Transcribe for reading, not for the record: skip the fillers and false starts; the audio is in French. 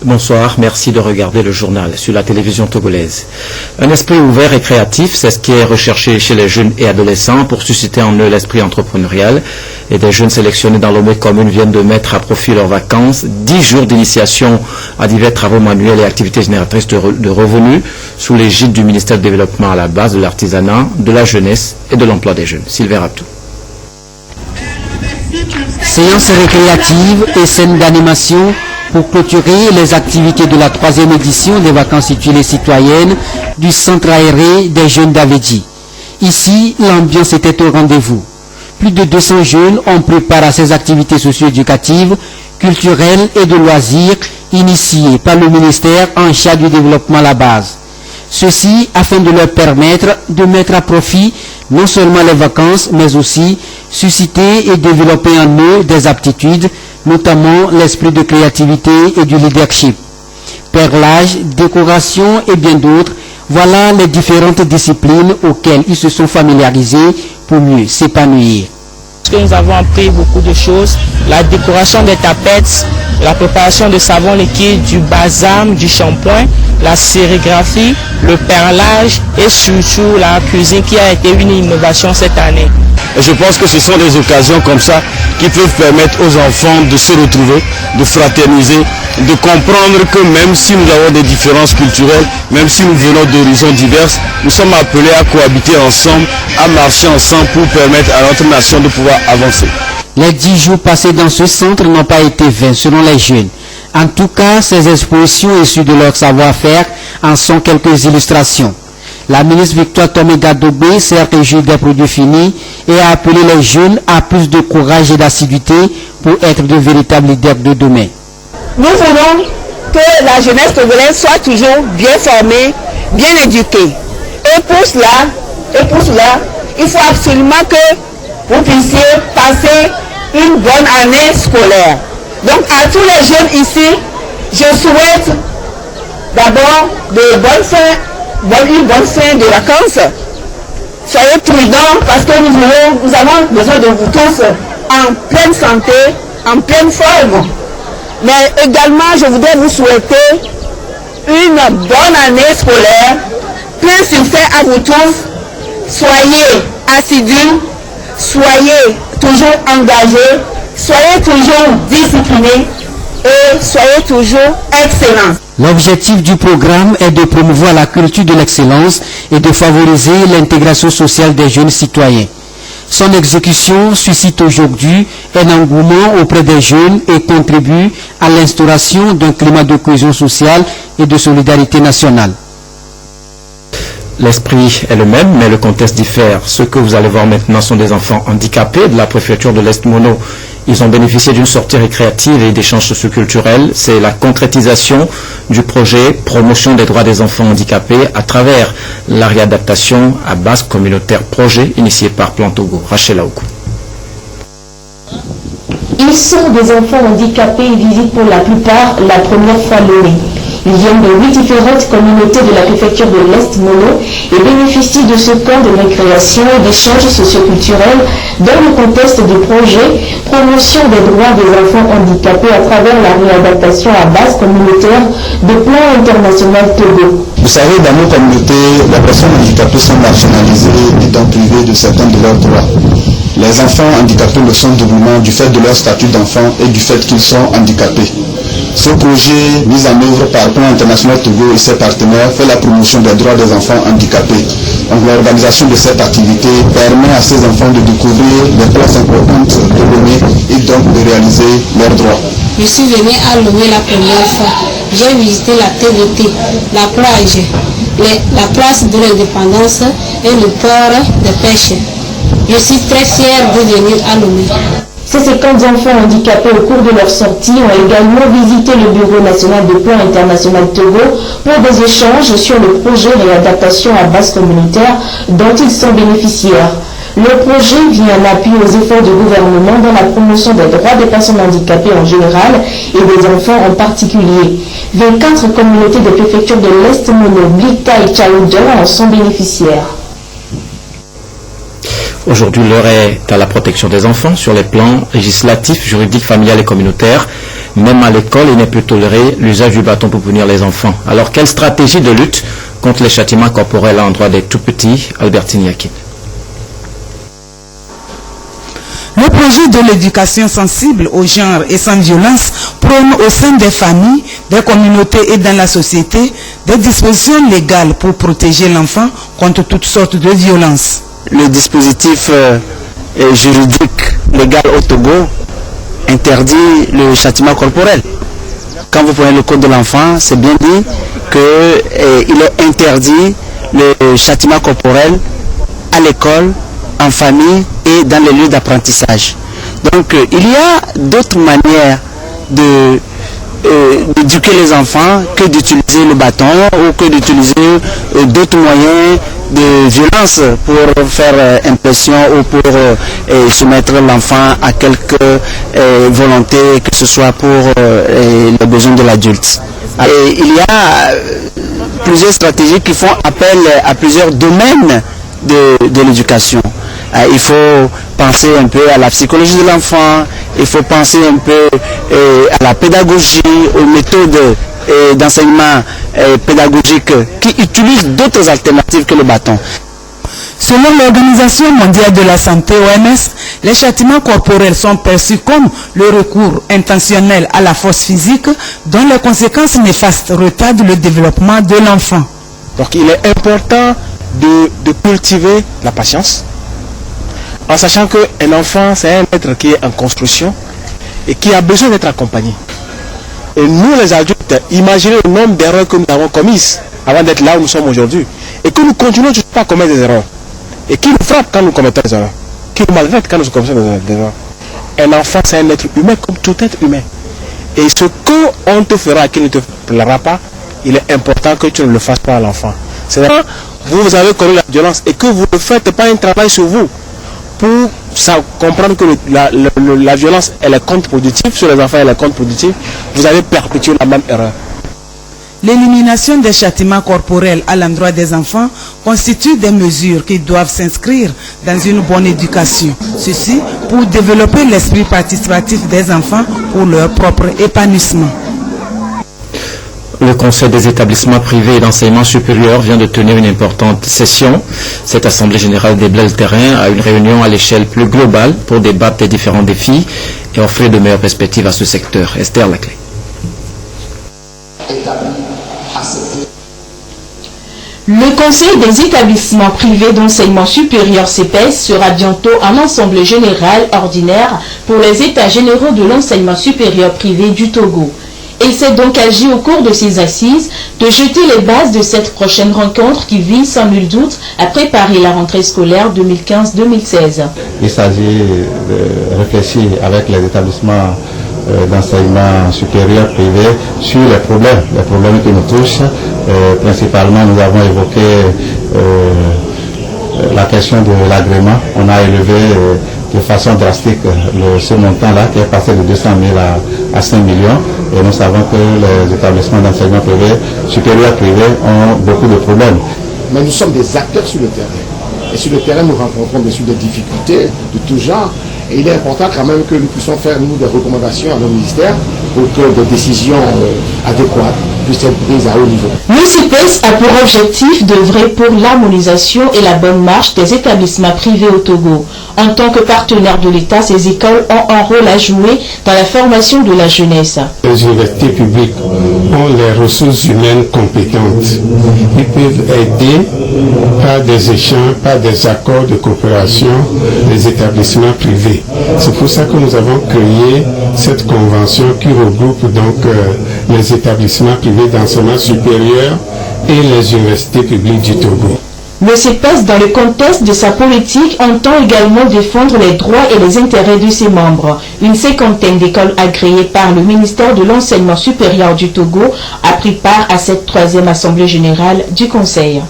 Bonsoir, merci de regarder le journal sur la télévision togolaise. Un esprit ouvert et créatif, c'est ce qui est recherché chez les jeunes et adolescents pour susciter en eux l'esprit entrepreneurial. Et des jeunes sélectionnés dans l'Omé commune viennent de mettre à profit leurs vacances 10 jours d'initiation à divers travaux manuels et activités génératrices de revenus sous l'égide du ministère du Développement à la base de l'artisanat, de la jeunesse et de l'emploi des jeunes. Sylvain Raptou. Séance récréative et scène d'animation pour clôturer les activités de la 3e édition des vacances utile et citoyennes du centre aéré des jeunes d'Avedji. Ici, l'ambiance était au rendez-vous. Plus de 200 jeunes ont pris part à ces activités socio-éducatives, culturelles et de loisirs initiées par le ministère en charge du développement à la base. Ceci afin de leur permettre de mettre à profit non seulement les vacances, mais aussi susciter et développer en eux des aptitudes, notamment l'esprit de créativité et du leadership. Perlage, décoration et bien d'autres, voilà les différentes disciplines auxquelles ils se sont familiarisés pour mieux s'épanouir. Nous avons appris beaucoup de choses, la décoration des tapettes, la préparation de savon liquide, du balsam, du shampoing, la sérigraphie, le perlage et surtout la cuisine qui a été une innovation cette année. Et je pense que ce sont des occasions comme ça qui peuvent permettre aux enfants de se retrouver, de fraterniser, de comprendre que même si nous avons des différences culturelles, même si nous venons d'horizons divers, nous sommes appelés à cohabiter ensemble, à marcher ensemble pour permettre à notre nation de pouvoir avancer. Les 10 jours passés dans ce centre n'ont pas été vains selon les jeunes. En tout cas, ces expositions issues de leur savoir-faire en sont quelques illustrations. La ministre Victoire Tomé-Gadobé s'est réjouie des produits finis et a appelé les jeunes à plus de courage et d'assiduité pour être de véritables leaders de demain. Nous voulons que la jeunesse togolaise soit toujours bien formée, bien éduquée. Et pour cela, il faut absolument que vous puissiez passer une bonne année scolaire. Donc à tous les jeunes ici, je souhaite d'abord une bonne fin de vacances. Soyez prudents parce que nous avons besoin de vous tous en pleine santé, en pleine forme. Mais également, je voudrais vous souhaiter une bonne année scolaire, plein succès à vous tous. Soyez assidus, soyez toujours engagés, soyez toujours disciplinés et soyez toujours excellents. L'objectif du programme est de promouvoir la culture de l'excellence et de favoriser l'intégration sociale des jeunes citoyens. Son exécution suscite aujourd'hui un engouement auprès des jeunes et contribue à l'instauration d'un climat de cohésion sociale et de solidarité nationale. L'esprit est le même, mais le contexte diffère. Ceux que vous allez voir maintenant sont des enfants handicapés de la préfecture de l'Est Mono. Ils ont bénéficié d'une sortie récréative et d'échanges socioculturels. C'est la concrétisation du projet Promotion des droits des enfants handicapés à travers la réadaptation à base communautaire projet initié par Plan Togo. Rachel Aoukou. Ils sont des enfants handicapés et visitent pour la plupart la première fois l'Omé. Ils viennent de 8 différentes communautés de la préfecture de l'Est Mono et bénéficient de ce camp de récréation et d'échanges socioculturels dans le contexte du projet Promotion des droits des enfants handicapés à travers la réadaptation à base communautaire de Plan International Togo. Vous savez, dans nos communautés, les personnes handicapées sont marginalisées et donc privées de certains de leurs droits. Les enfants handicapés le sont doublement du fait de leur statut d'enfant et du fait qu'ils sont handicapés. Ce projet, mis en œuvre par Plan International Togo et ses partenaires, fait la promotion des droits des enfants handicapés. Donc l'organisation de cette activité permet à ces enfants de découvrir les places importantes de Lomé et donc de réaliser leurs droits. Je suis venu à Lomé la première fois. J'ai visité la TVT, la plage, la place de l'indépendance et le port de pêche. Je suis très fière de venir à Lomé. Ces 50 enfants handicapés au cours de leur sortie ont également visité le Bureau national de Plan International Togo pour des échanges sur le projet réadaptation à base communautaire dont ils sont bénéficiaires. Le projet vient en appui aux efforts du gouvernement dans la promotion des droits des personnes handicapées en général et des enfants en particulier. 24 communautés de préfecture de l'Est Mono, Blita et Tchaoudou en sont bénéficiaires. Aujourd'hui, l'heure est à la protection des enfants sur les plans législatifs, juridiques, familial et communautaires. Même à l'école, il n'est plus toléré l'usage du bâton pour punir les enfants. Alors, quelle stratégie de lutte contre les châtiments corporels à l'endroit des tout-petits? Albertine Yakin. Le projet de l'éducation sensible au genre et sans violence prône au sein des familles, des communautés et dans la société des dispositions légales pour protéger l'enfant contre toutes sortes de violences. Le dispositif juridique légal au Togo interdit le châtiment corporel. Quand vous prenez le code de l'enfant, c'est bien dit qu'il est interdit le châtiment corporel à l'école, en famille et dans les lieux d'apprentissage. Donc il y a d'autres manières d'éduquer les enfants que d'utiliser le bâton ou que d'utiliser d'autres moyens de violence pour faire impression ou pour soumettre l'enfant à quelque volonté que ce soit pour les besoins de l'adulte. Il y a plusieurs stratégies qui font appel à plusieurs domaines de l'éducation. Il faut penser un peu à la psychologie de l'enfant, il faut penser un peu à la pédagogie, aux méthodes d'enseignement pédagogique qui utilisent d'autres alternatives que le bâton. Selon l'Organisation mondiale de la santé, OMS, les châtiments corporels sont perçus comme le recours intentionnel à la force physique dont les conséquences néfastes retardent le développement de l'enfant. Donc il est important de cultiver la patience, en sachant qu'un enfant, c'est un être qui est en construction et qui a besoin d'être accompagné. Et nous, les adultes, imaginez le nombre d'erreurs que nous avons commises avant d'être là où nous sommes aujourd'hui. Et que nous continuons toujours pas à commettre des erreurs. Et qui nous frappe quand nous commettons des erreurs. Qui nous maltraite quand nous commettons des erreurs. Un enfant, c'est un être humain comme tout être humain. Et ce qu'on te fera qui ne te plaira pas, il est important que tu ne le fasses pas à l'enfant. C'est-à-dire, vous avez connu la violence et que vous ne faites pas un travail sur vous pour comprendre que la violence elle est contre-productive, sur les enfants elle est contre-productive, vous avez perpétué la même erreur. L'élimination des châtiments corporels à l'endroit des enfants constitue des mesures qui doivent s'inscrire dans une bonne éducation. Ceci pour développer l'esprit participatif des enfants pour leur propre épanouissement. Le Conseil des établissements privés d'enseignement supérieur vient de tenir une importante session. Cette Assemblée générale déblaye le terrain à une réunion à l'échelle plus globale pour débattre des différents défis et offrir de meilleures perspectives à ce secteur. Esther Laclé. Le Conseil des établissements privés d'enseignement supérieur CEPES sera bientôt en assemblée générale ordinaire pour les états généraux de l'enseignement supérieur privé du Togo. Il s'est donc agi au cours de ces assises de jeter les bases de cette prochaine rencontre qui vise sans nul doute à préparer la rentrée scolaire 2015-2016. Il s'agit de réfléchir avec les établissements d'enseignement supérieur privé sur les problèmes qui nous touchent. Principalement, nous avons évoqué la question de l'agrément. On a élevé de façon drastique ce montant-là qui est passé de 200 000 à 5 millions. Et nous savons que les établissements d'enseignement privé, supérieur privé, ont beaucoup de problèmes. Mais nous sommes des acteurs sur le terrain. Et sur le terrain, nous rencontrons bien sûr des difficultés de tout genre. Et il est important quand même que nous puissions faire, nous, des recommandations à nos ministères pour que des décisions adéquates puissent être prises à haut niveau. Le CEPES a pour objectif d'œuvrer pour l'harmonisation et la bonne marche des établissements privés au Togo. En tant que partenaire de l'État, ces écoles ont un rôle à jouer dans la formation de la jeunesse. Les universités publiques ont les ressources humaines compétentes. Ils peuvent aider par des échanges, par des accords de coopération les établissements privés. C'est pour ça que nous avons créé cette convention qui regroupe donc les établissements privés d'enseignement supérieur et les universités publiques du Togo. Le CEPES, dans le contexte de sa politique, entend également défendre les droits et les intérêts de ses membres. Une cinquantaine d'écoles agréées par le ministère de l'Enseignement supérieur du Togo a pris part à cette 3e Assemblée générale du Conseil.